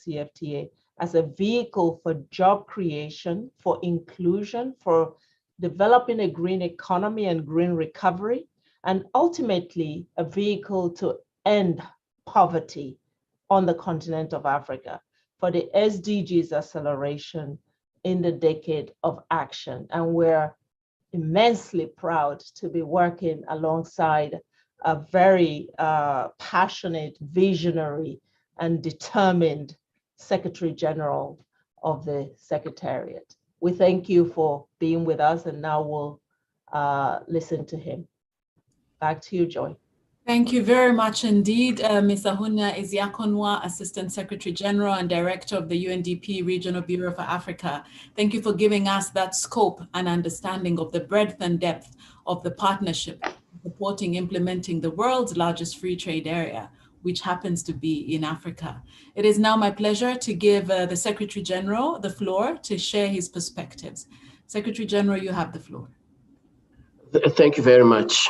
AfCFTA as a vehicle for job creation, for inclusion, for developing a green economy and green recovery, and ultimately a vehicle to end poverty on the continent of Africa for the SDGs acceleration in the decade of action. And we're immensely proud to be working alongside a very passionate, visionary, and determined Secretary General of the Secretariat. We thank you for being with us, and now we'll listen to him. Back to you, Joy. Thank you very much indeed, Ms. Ahunna Isiakonwa, Assistant Secretary General and Director of the UNDP Regional Bureau for Africa. Thank you for giving us that scope and understanding of the breadth and depth of the partnership, supporting implementing the world's largest free trade area, which happens to be in Africa. It is now my pleasure to give the Secretary General the floor to share his perspectives. Secretary General, you have the floor. Thank you very much,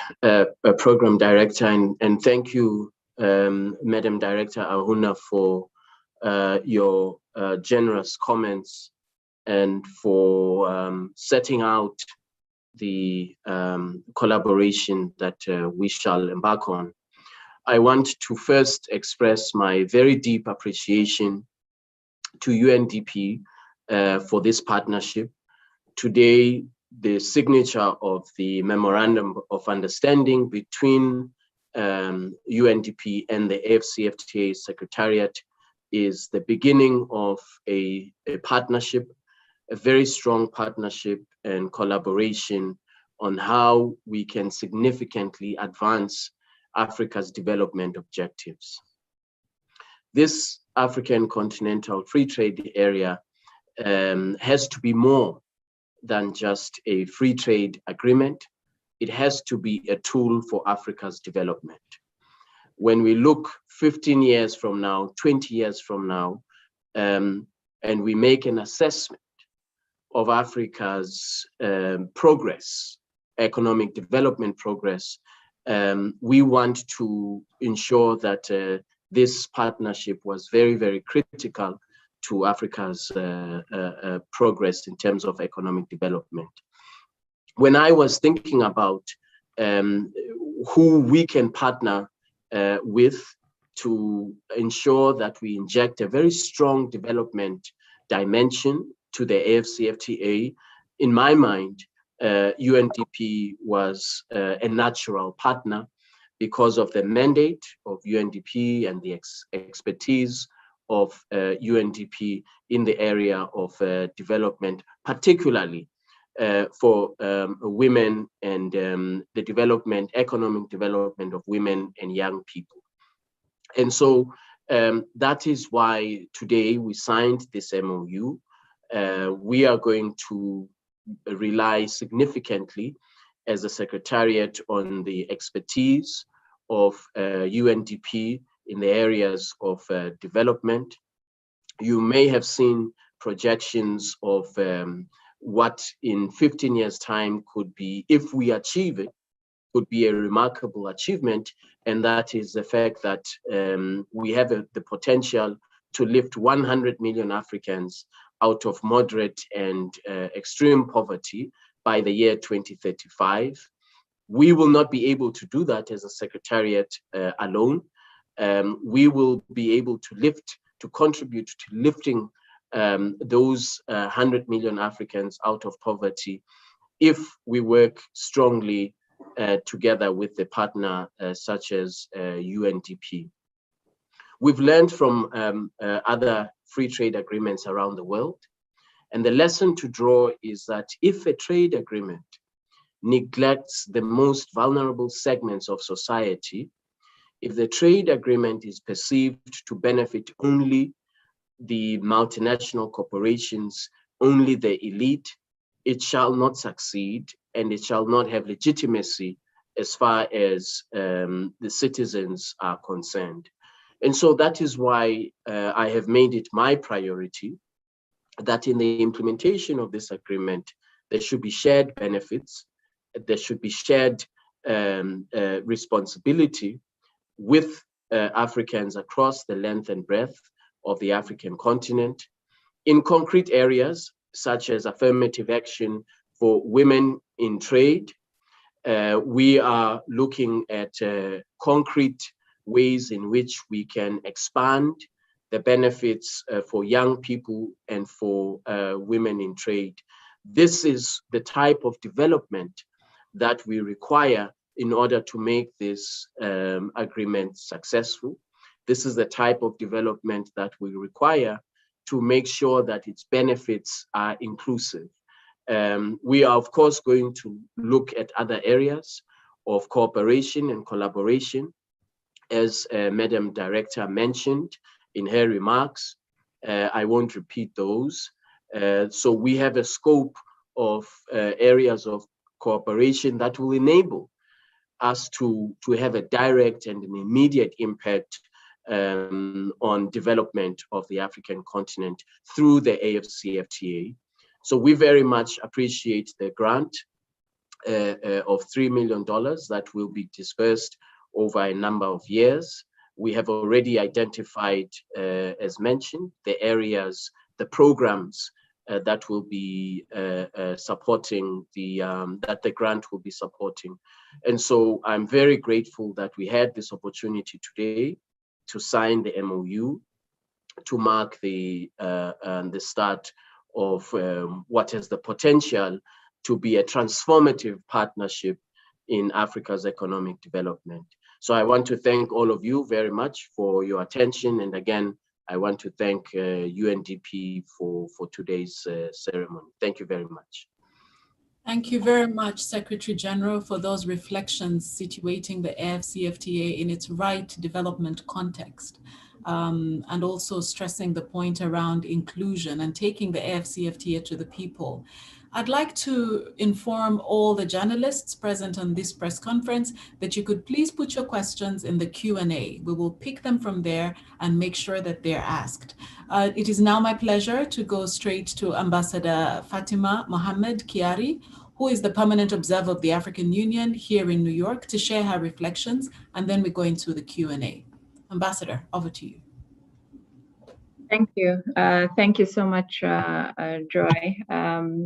Program Director, and thank you, Madam Director Ahunna, for your generous comments and for setting out the collaboration that we shall embark on. I want to first express my very deep appreciation to UNDP for this partnership. Today, the signature of the Memorandum of Understanding between UNDP and the AfCFTA Secretariat is the beginning of a partnership, a very strong partnership and collaboration on how we can significantly advance Africa's development objectives. This African continental free trade area has to be more than just a free trade agreement. It has to be a tool for Africa's development. When we look 15 years from now, 20 years from now, and we make an assessment of Africa's progress, economic development progress, we want to ensure that this partnership was very, very critical to Africa's progress in terms of economic development. When I was thinking about who we can partner with to ensure that we inject a very strong development dimension to the AfCFTA, in my mind, UNDP was a natural partner because of the mandate of UNDP and the expertise of UNDP in the area of development, particularly for women and the development, economic development of women and young people. And so that is why today we signed this MOU. We are going to rely significantly as a Secretariat on the expertise of UNDP in the areas of development. You may have seen projections of what in 15 years' time could be, if we achieve it, could be a remarkable achievement. And that is the fact that we have the potential to lift 100 million Africans out of moderate and extreme poverty by the year 2035. We will not be able to do that as a Secretariat alone. We will be able to contribute to lifting those 100 million Africans out of poverty if we work strongly together with the partner such as UNDP. We've learned from other free trade agreements around the world, and the lesson to draw is that if a trade agreement neglects the most vulnerable segments of society, if the trade agreement is perceived to benefit only the multinational corporations, only the elite, it shall not succeed and it shall not have legitimacy as far as the citizens are concerned. And so that is why I have made it my priority that in the implementation of this agreement, there should be shared benefits, there should be shared responsibility with Africans across the length and breadth of the African continent. In concrete areas, such as affirmative action for women in trade, we are looking at concrete ways in which we can expand the benefits for young people and for women in trade. This is the type of development that we require in order to make this agreement successful. This is the type of development that we require to make sure that its benefits are inclusive. We are, of course, going to look at other areas of cooperation and collaboration, as Madam Director mentioned in her remarks. I won't repeat those. So we have a scope of areas of cooperation that will enable us to have a direct and an immediate impact on development of the African continent through the AfCFTA. So we very much appreciate the grant of $3 million that will be dispersed over a number of years. We have already identified, as mentioned, the areas, the programs that will be supporting that the grant will be supporting. And so I'm very grateful that we had this opportunity today to sign the MOU to mark the start of what has the potential to be a transformative partnership in Africa's economic development. So I want to thank all of you very much for your attention. And again, I want to thank UNDP for today's ceremony. Thank you very much. Thank you very much, Secretary General, for those reflections situating the AfCFTA in its right development context, and also stressing the point around inclusion and taking the AfCFTA to the people. I'd like to inform all the journalists present on this press conference that you could please put your questions in the Q&A. We will pick them from there and make sure that they're asked. It is now my pleasure to go straight to Ambassador Fatima Mohammed Kiari, who is the Permanent Observer of the African Union here in New York, to share her reflections, and then we go into the Q&A. Ambassador, over to you. Thank you. Thank you so much, Joy.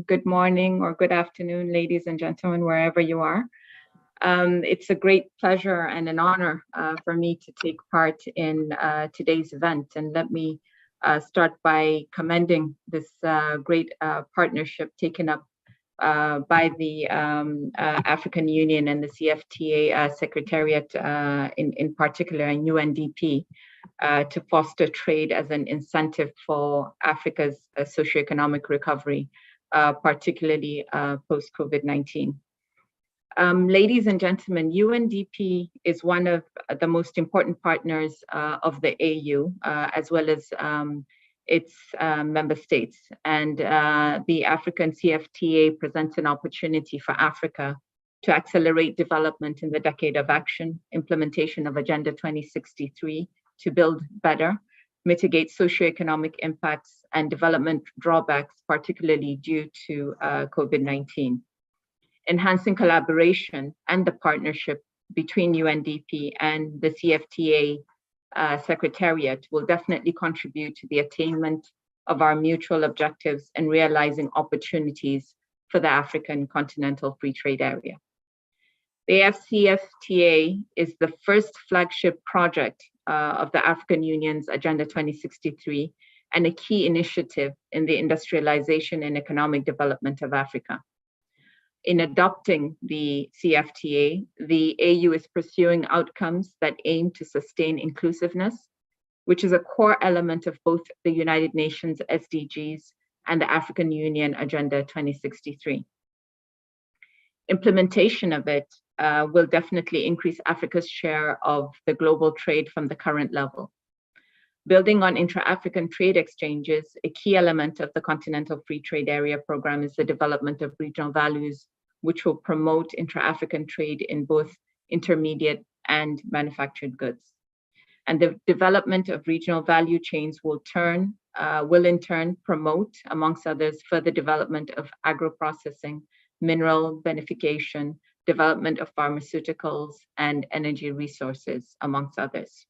Good morning or good afternoon, ladies and gentlemen, wherever you are. It's a great pleasure and an honor for me to take part in today's event. And let me start by commending this great partnership taken up by the African Union and the CFTA Secretariat in particular, and UNDP, to foster trade as an incentive for Africa's socioeconomic recovery, particularly post-COVID-19. Ladies and gentlemen, UNDP is one of the most important partners of the AU, as well as its member states. And the African CFTA presents an opportunity for Africa to accelerate development in the decade of action, implementation of Agenda 2063, to build better, mitigate socioeconomic impacts and development drawbacks, particularly due to COVID-19. Enhancing collaboration and the partnership between UNDP and the CFTA Secretariat will definitely contribute to the attainment of our mutual objectives and realizing opportunities for the African Continental Free Trade Area. The AfCFTA is the first flagship project of the African Union's Agenda 2063 and a key initiative in the industrialization and economic development of Africa. In adopting the CFTA, the AU is pursuing outcomes that aim to sustain inclusiveness, which is a core element of both the United Nations SDGs and the African Union Agenda 2063. Implementation of it will definitely increase Africa's share of the global trade from the current level. Building on intra-African trade exchanges, a key element of the Continental Free Trade Area program is the development of regional values, which will promote intra-African trade in both intermediate and manufactured goods. And the development of regional value chains will in turn promote, amongst others, further development of agro-processing, mineral beneficiation, development of pharmaceuticals and energy resources, amongst others.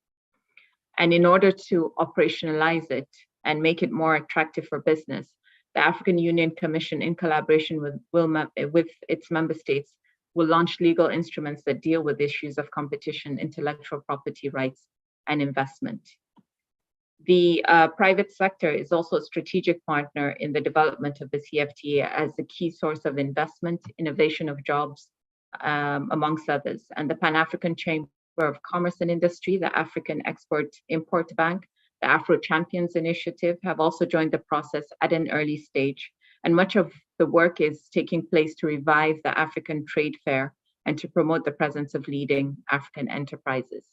And in order to operationalize it and make it more attractive for business, the African Union Commission, in collaboration with its member states, will launch legal instruments that deal with issues of competition, intellectual property rights, and investment. The private sector is also a strategic partner in the development of the CFTA as a key source of investment, innovation of jobs, amongst others. And the Pan-African Chamber of Commerce and Industry, the African Export-Import Bank, the Afro Champions Initiative have also joined the process at an early stage. And much of the work is taking place to revive the African Trade Fair and to promote the presence of leading African enterprises.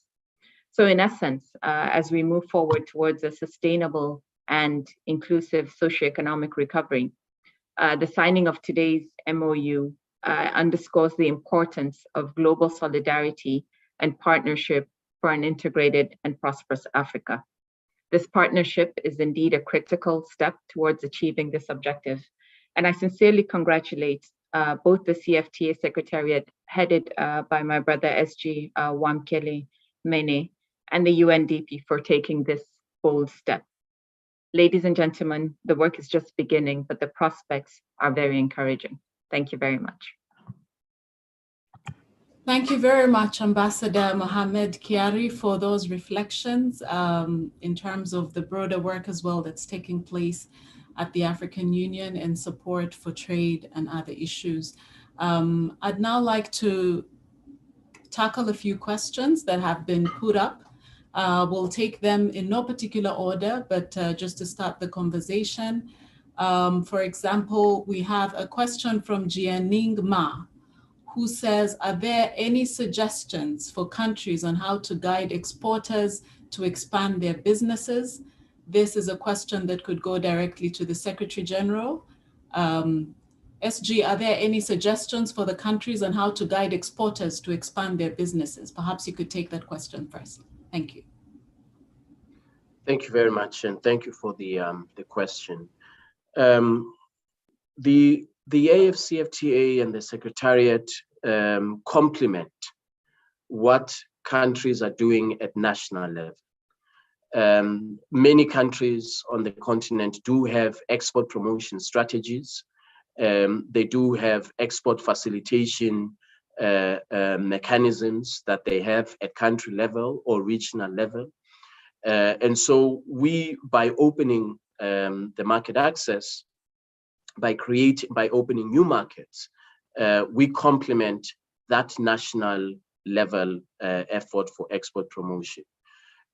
So in essence, as we move forward towards a sustainable and inclusive socioeconomic recovery, the signing of today's MOU underscores the importance of global solidarity and partnership for an integrated and prosperous Africa. This partnership is indeed a critical step towards achieving this objective. And I sincerely congratulate both the CFTA Secretariat headed by my brother SG Wamkele Mene and the UNDP for taking this bold step. Ladies and gentlemen, the work is just beginning, but the prospects are very encouraging. Thank you very much. Thank you very much, Ambassador Mohamed Kiari, for those reflections in terms of the broader work as well that's taking place at the African Union in support for trade and other issues. I'd now like to tackle a few questions that have been put up. We'll take them in no particular order, but just to start the conversation. For example, we have a question from Jianing Ma, who says, are there any suggestions for countries on how to guide exporters to expand their businesses? This is a question that could go directly to the Secretary General. SG, are there any suggestions for the countries on how to guide exporters to expand their businesses? Perhaps you could take that question first. Thank you. Thank you very much, and thank you for the question. The AfCFTA and the Secretariat complement what countries are doing at national level. Many countries on the continent do have export promotion strategies. They do have export facilitation mechanisms that they have at country level or regional level. And so we, by opening the market access, by opening new markets, we complement that national level effort for export promotion.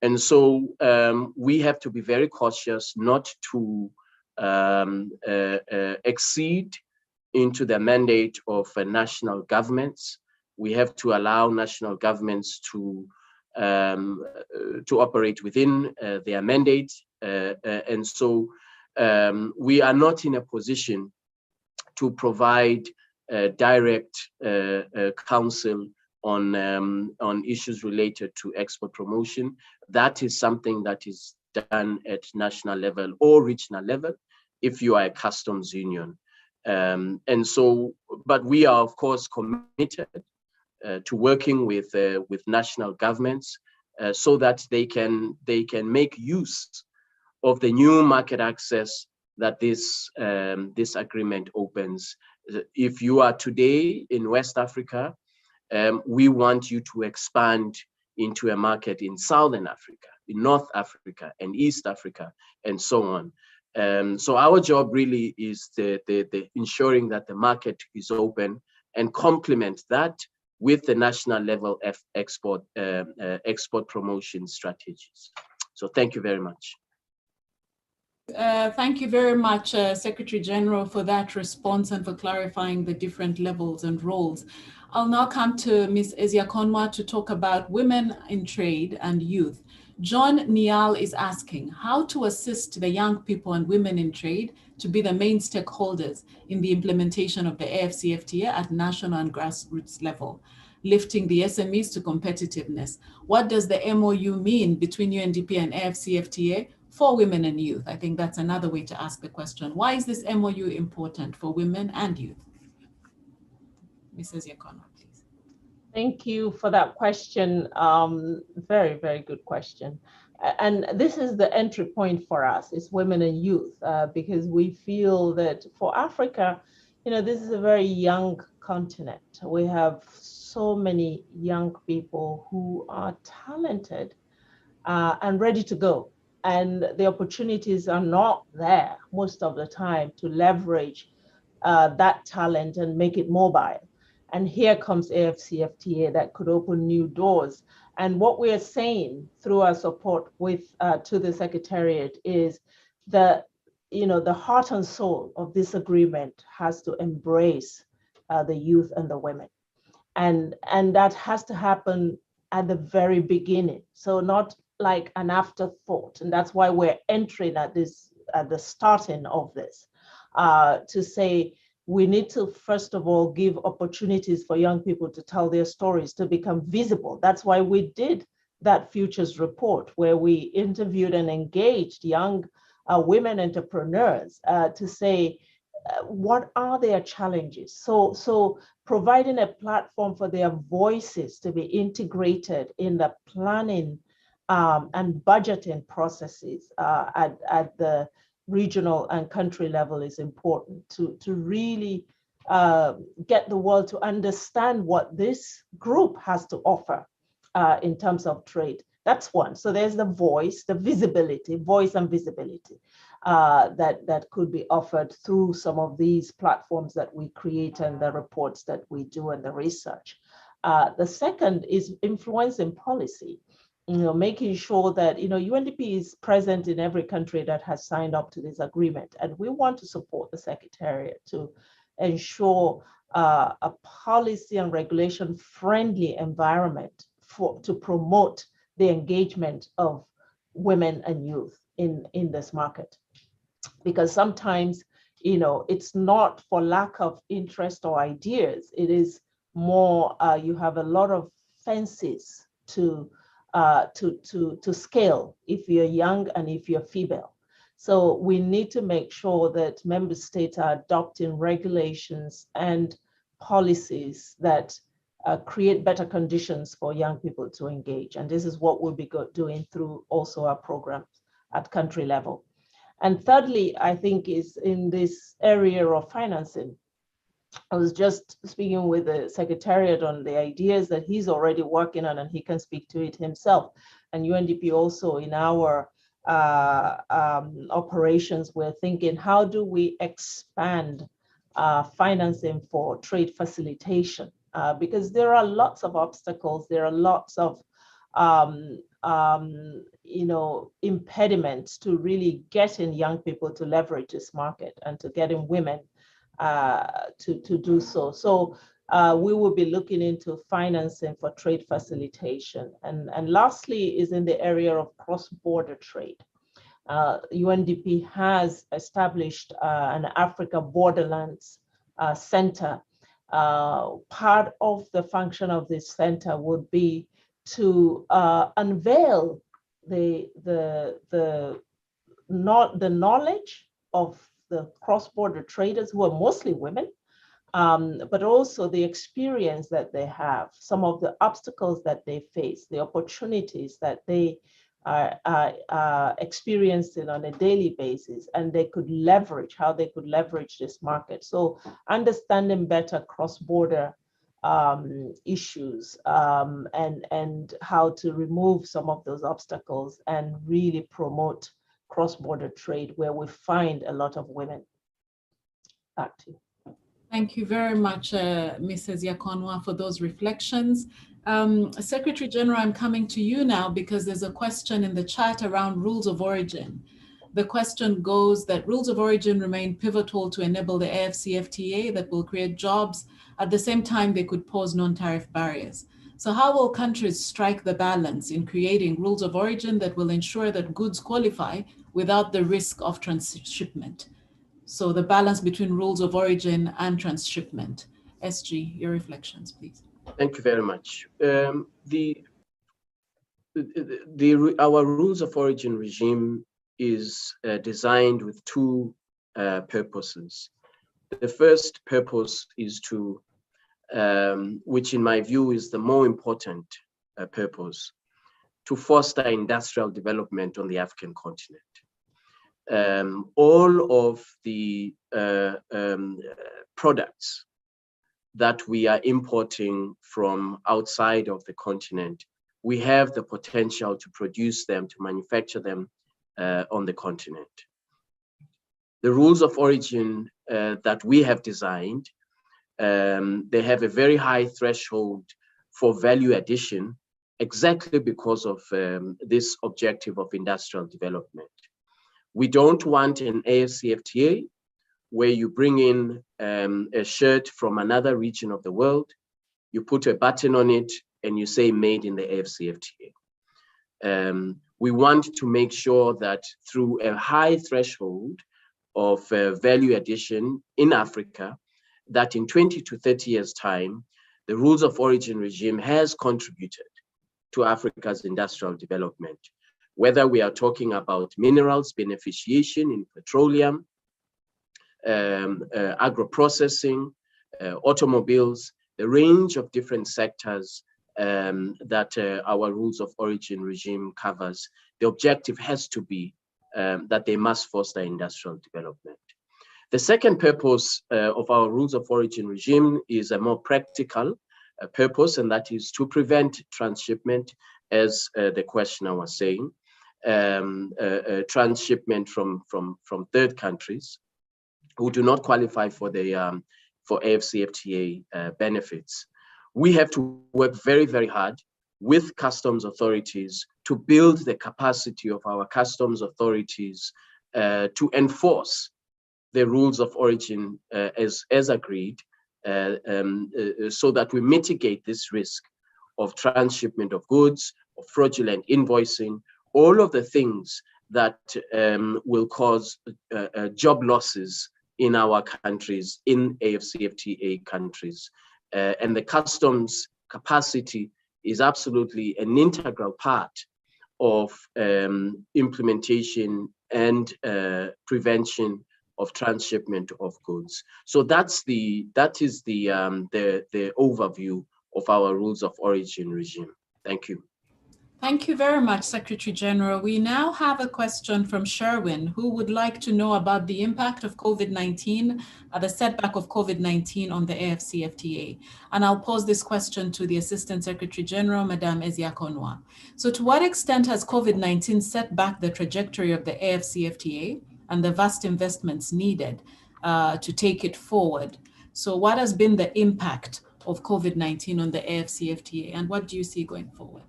And so we have to be very cautious not to exceed into the mandate of national governments. We have to allow national governments to operate within their mandate. And so we are not in a position to provide direct counsel on issues related to export promotion. That is something that is done at national level or regional level if you are a customs union. And so, but we are of course committed to working with national governments so that they can make use of the new market access that this agreement opens. If you are today in West Africa, we want you to expand into a market in Southern Africa, in North Africa, and East Africa, and so on. So our job really is the ensuring that the market is open and complement that with the national level of export promotion strategies. So thank you very much. Thank you very much, Secretary General, for that response and for clarifying the different levels and roles. I'll now come to Ms. Eziakonwa to talk about women in trade and youth. John Nial is asking how to assist the young people and women in trade to be the main stakeholders in the implementation of the AfCFTA at national and grassroots level, lifting the SMEs to competitiveness. What does the MOU mean between UNDP and AfCFTA for women and youth? I think that's another way to ask the question. Why is this MOU important for women and youth? Mrs. Yakono, please. Thank you for that question. Very, very good question. And this is the entry point for us, is women and youth, because we feel that for Africa, this is a very young continent. We have so many young people who are talented and ready to go. And the opportunities are not there most of the time to leverage that talent and make it mobile. And here comes AfCFTA that could open new doors. And what we are saying through our support to the Secretariat is that the heart and soul of this agreement has to embrace the youth and the women. And that has to happen at the very beginning. So not like an afterthought. And that's why we're entering at the starting of this, to say, we need to, first of all, give opportunities for young people to tell their stories, to become visible. That's why we did that Futures Report, where we interviewed and engaged young women entrepreneurs to say, what are their challenges? So providing a platform for their voices to be integrated in the planning and budgeting processes at the regional and country level is important to really get the world to understand what this group has to offer in terms of trade. That's one. So there's the voice, the visibility, voice and visibility that could be offered through some of these platforms that we create and the reports that we do and the research. The second is influencing policy. Making sure that, UNDP is present in every country that has signed up to this agreement. And we want to support the Secretariat to ensure a policy and regulation friendly environment to promote the engagement of women and youth in this market. Because sometimes, it's not for lack of interest or ideas. It is more, you have a lot of fences to scale if you're young and if you're female. So we need to make sure that member states are adopting regulations and policies that create better conditions for young people to engage. And this is what we'll be doing through also our programs at country level. And thirdly, I think, is in this area of financing. I was just speaking with the Secretariat on the ideas that he's already working on, and he can speak to it himself. And UNDP also, in our operations, we're thinking, how do we expand financing for trade facilitation? Because there are lots of obstacles, there are lots of impediments to really getting young people to leverage this market and to getting women to do so. So we will be looking into financing for trade facilitation. And lastly is in the area of cross-border trade. UNDP has established an Africa Borderlands Center. Part of the function of this center would be to unveil the knowledge of the cross-border traders, who are mostly women, but also the experience that they have, some of the obstacles that they face, the opportunities that they are experiencing on a daily basis, and how they could leverage this market. So understanding better cross-border issues and how to remove some of those obstacles and really promote cross-border trade where we find a lot of women. Back to you. Thank you very much, Mrs. Yakonwa, for those reflections. Secretary General, I'm coming to you now because there's a question in the chat around rules of origin. The question goes that rules of origin remain pivotal to enable the AfCFTA that will create jobs. At the same time, they could pose non-tariff barriers. So how will countries strike the balance in creating rules of origin that will ensure that goods qualify without the risk of transshipment? So the balance between rules of origin and transshipment. SG, your reflections, please. Thank you very much. Our rules of origin regime is designed with two purposes. The first purpose is to, which in my view is the more important purpose, to foster industrial development on the African continent. All of the products that we are importing from outside of the continent, we have the potential to produce them, to manufacture them on the continent. The rules of origin that we have designed, they have a very high threshold for value addition, exactly because of this objective of industrial development. We don't want an AfCFTA where you bring in a shirt from another region of the world, you put a button on it, and you say made in the AfCFTA. We want to make sure that through a high threshold of value addition in Africa, that in 20 to 30 years' time, the rules of origin regime has contributed to Africa's industrial development, whether we are talking about minerals, beneficiation in petroleum, agro-processing, automobiles, the range of different sectors that our rules of origin regime covers. The objective has to be that they must foster industrial development. The second purpose of our rules of origin regime is a more practical purpose, and that is to prevent transshipment, as the questioner was saying, transshipment from third countries who do not qualify for the for AfCFTA benefits. We have to work very, very hard with customs authorities to build the capacity of our customs authorities to enforce the rules of origin as agreed, so that we mitigate this risk of transshipment of goods, of fraudulent invoicing, all of the things that will cause job losses in our countries, in AfCFTA countries. And the customs capacity is absolutely an integral part of implementation and prevention of transshipment of goods. So that is the overview of our rules of origin regime. Thank you. Thank you very much, Secretary General. We now have a question from Sherwin, who would like to know about the impact of COVID-19, the setback of COVID-19 on the AfCFTA. And I'll pose this question to the Assistant Secretary General, Madame Eziakonwa. So to what extent has COVID-19 set back the trajectory of the AfCFTA and the vast investments needed to take it forward? So what has been the impact of COVID-19 on the AfCFTA, and what do you see going forward?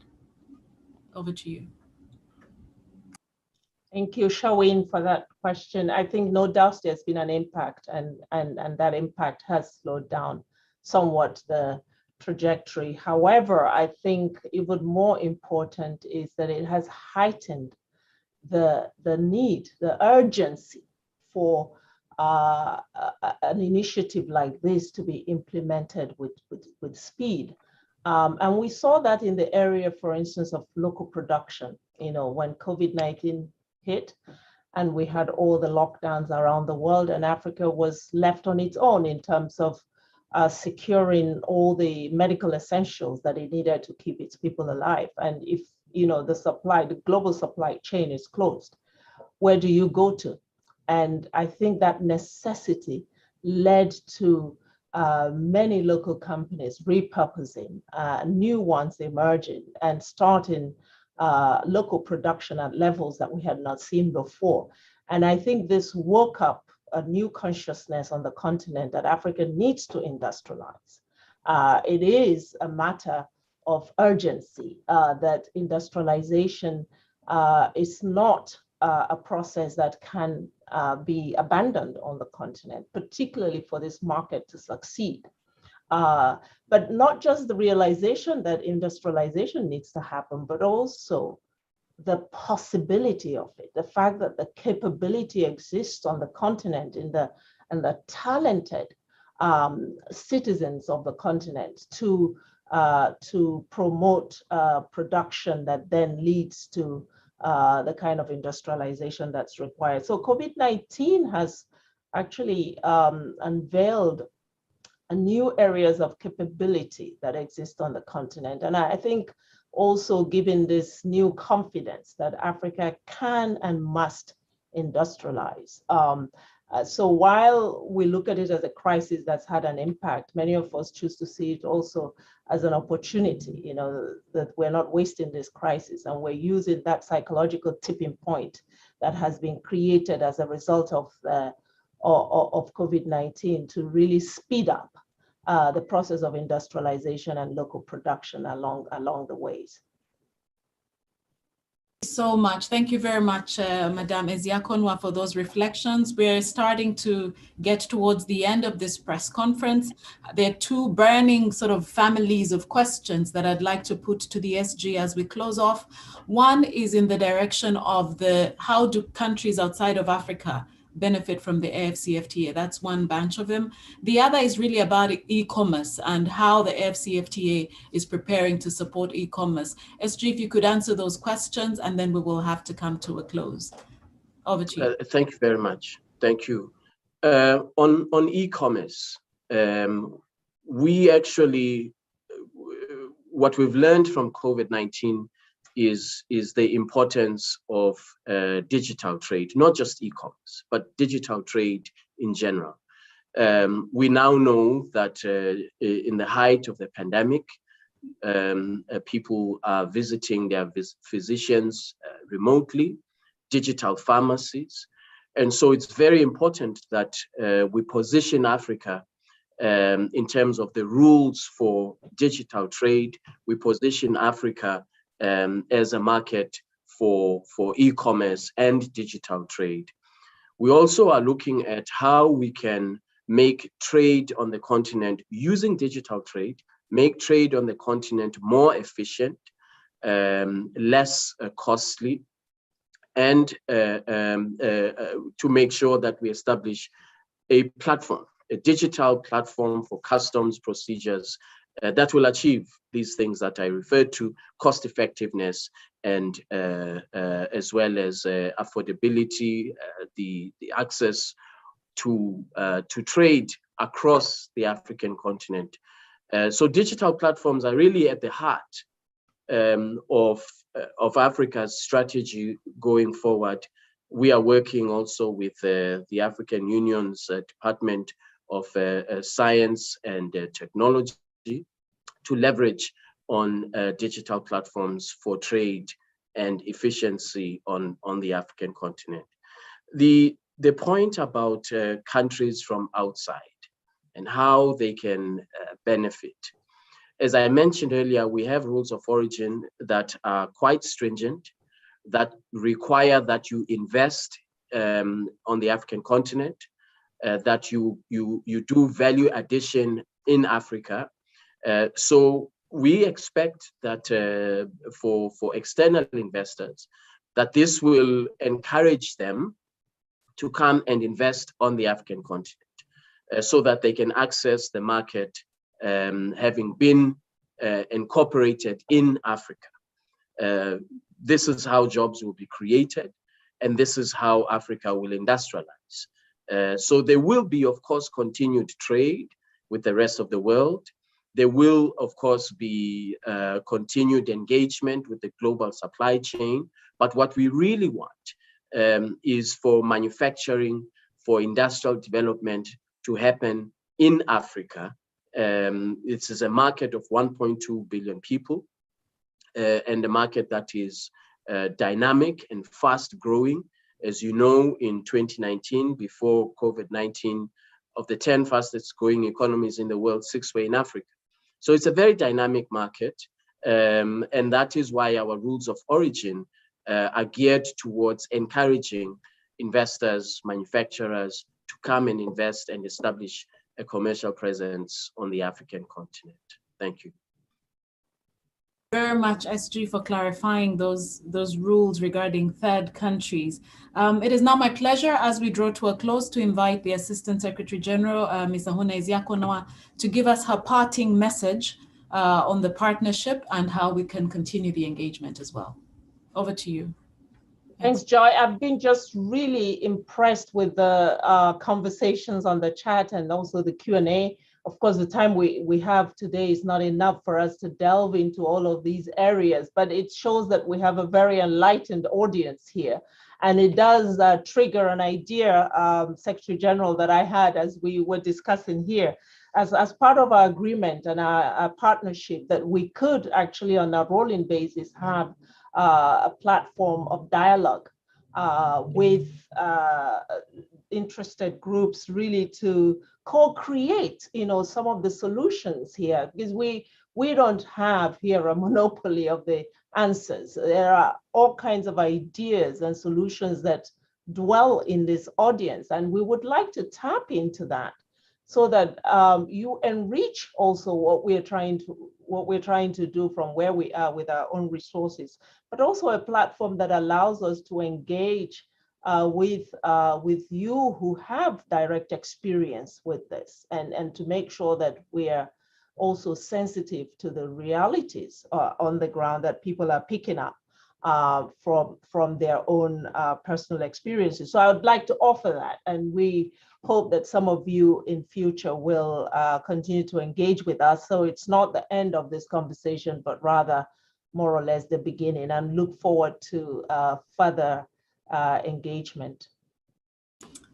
Over to you. Thank you, Shawin, for that question. I think no doubt there's been an impact, and that impact has slowed down somewhat the trajectory. However, I think even more important is that it has heightened the need, the urgency for an initiative like this to be implemented with speed. And we saw that in the area, for instance, of local production, when COVID-19 hit and we had all the lockdowns around the world, and Africa was left on its own in terms of securing all the medical essentials that it needed to keep its people alive. And if, the global supply chain is closed, where do you go to? And I think that necessity led to many local companies repurposing, new ones emerging and starting local production at levels that we had not seen before. And I think this woke up a new consciousness on the continent that Africa needs to industrialize. It is a matter of urgency, that industrialization is not a process that can be abandoned on the continent, particularly for this market to succeed. But not just the realization that industrialization needs to happen, but also the possibility of it, the fact that the capability exists on the continent and the talented citizens of the continent to promote production that then leads to the kind of industrialization that's required. So COVID-19 has actually unveiled new areas of capability that exist on the continent. And I think also giving this new confidence that Africa can and must industrialize. So while we look at it as a crisis that's had an impact, many of us choose to see it also as an opportunity, you know, that we're not wasting this crisis, and we're using that psychological tipping point that has been created as a result of COVID-19 to really speed up the process of industrialization and local production along the ways. So much. Thank you very much, Madame Eziakonwa, for those reflections. We're starting to get towards the end of this press conference. There are two burning sort of families of questions that I'd like to put to the SG as we close off. One is in the direction of how do countries outside of Africa benefit from the AfCFTA? That's one branch of them. The other is really about e-commerce and how the AfCFTA is preparing to support e-commerce. SG, if you could answer those questions, and then we will have to come to a close. Over to you. Thank you very much. Thank you. On e-commerce, we actually, what we've learned from COVID-19 is the importance of digital trade, not just e-commerce, but digital trade in general. We now know that in the height of the pandemic, people are visiting their physicians remotely, digital pharmacies. And so it's very important that we position Africa in terms of the rules for digital trade. We position Africa as a market for e-commerce and digital trade. We also are looking at how we can make trade on the continent using digital trade, make trade on the continent more efficient, less costly, and to make sure that we establish a platform, a digital platform for customs procedures that will achieve these things that I referred to: cost effectiveness and as well as affordability, the access to trade across the African continent. So digital platforms are really at the heart of Africa's strategy going forward. We are working also with the African Union's Department of Science and Technology to leverage on digital platforms for trade and efficiency on the African continent. The point about countries from outside and how they can benefit. As I mentioned earlier, we have rules of origin that are quite stringent, that require that you invest on the African continent, that you do value addition in Africa. So we expect that for external investors, that this will encourage them to come and invest on the African continent so that they can access the market having been incorporated in Africa. This is how jobs will be created, and this is how Africa will industrialize. So there will be, of course, continued trade with the rest of the world. There will, of course, be continued engagement with the global supply chain. But what we really want is for manufacturing, for industrial development to happen in Africa. This is a market of 1.2 billion people and a market that is dynamic and fast growing. As you know, in 2019, before COVID-19, of the 10 fastest growing economies in the world, 6 were in Africa. So it's a very dynamic market. And that is why our rules of origin are geared towards encouraging investors, manufacturers to come and invest and establish a commercial presence on the African continent. Thank you. Very much, SG, for clarifying those rules regarding third countries. It is now my pleasure, as we draw to a close, to invite the Assistant Secretary General, Ms. Ahunna Eziakonwa, to give us her parting message on the partnership and how we can continue the engagement as well. Over to you. Thanks, Joy. I've been just really impressed with the conversations on the chat and also the Q&A. Of course, the time we have today is not enough for us to delve into all of these areas, but it shows that we have a very enlightened audience here. And it does trigger an idea, Secretary General, that I had as we were discussing here, as part of our agreement and our partnership, that we could actually on a rolling basis have a platform of dialogue with interested groups, really to co-create, some of the solutions here, because we don't have here a monopoly of the answers. There are all kinds of ideas and solutions that dwell in this audience, and we would like to tap into that so that you enrich also what we're trying to do from where we are with our own resources, but also a platform that allows us to engage with you who have direct experience with this, and to make sure that we are also sensitive to the realities on the ground that people are picking up from their own personal experiences. So I would like to offer that, and we hope that some of you in future will continue to engage with us. So it's not the end of this conversation, but rather more or less the beginning, and look forward to further engagement.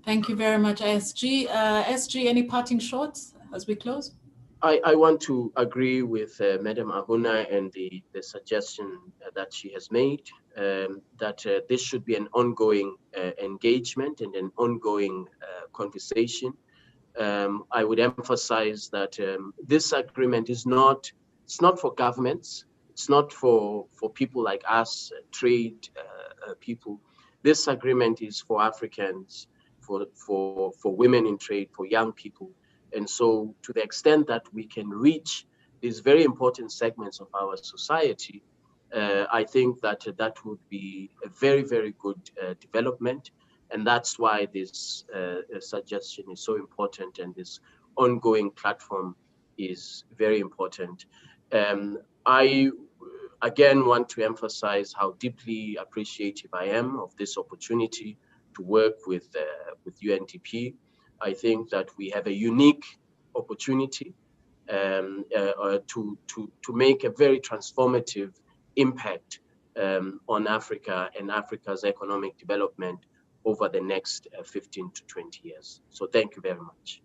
Thank you very much, SG. SG, any parting shots as we close? I want to agree with Madam Ahuna and the suggestion that she has made, that this should be an ongoing engagement and an ongoing conversation. I would emphasize that this agreement is it's not for governments, it's not for people like us, trade people. This agreement is for Africans, for women in trade, for young people. And so to the extent that we can reach these very important segments of our society, I think that that would be a very, very good development. And that's why this suggestion is so important, and this ongoing platform is very important. I again want to emphasize how deeply appreciative I am of this opportunity to work with UNDP. I think that we have a unique opportunity to make a very transformative impact on Africa and Africa's economic development over the next 15 to 20 years. So thank you very much.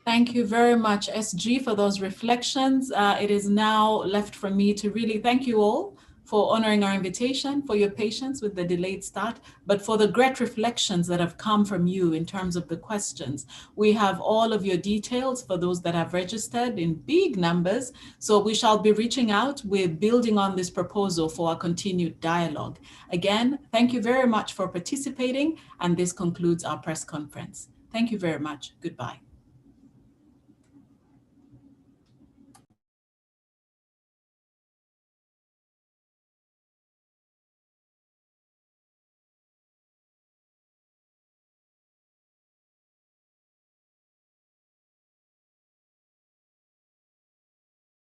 Thank you very much, SG, for those reflections. It is now left for me to really thank you all for honoring our invitation, for your patience with the delayed start, but for the great reflections that have come from you in terms of the questions. We have all of your details for those that have registered in big numbers. So we shall be reaching out. We're building on this proposal for a continued dialogue. Again, thank you very much for participating. And this concludes our press conference. Thank you very much. Goodbye.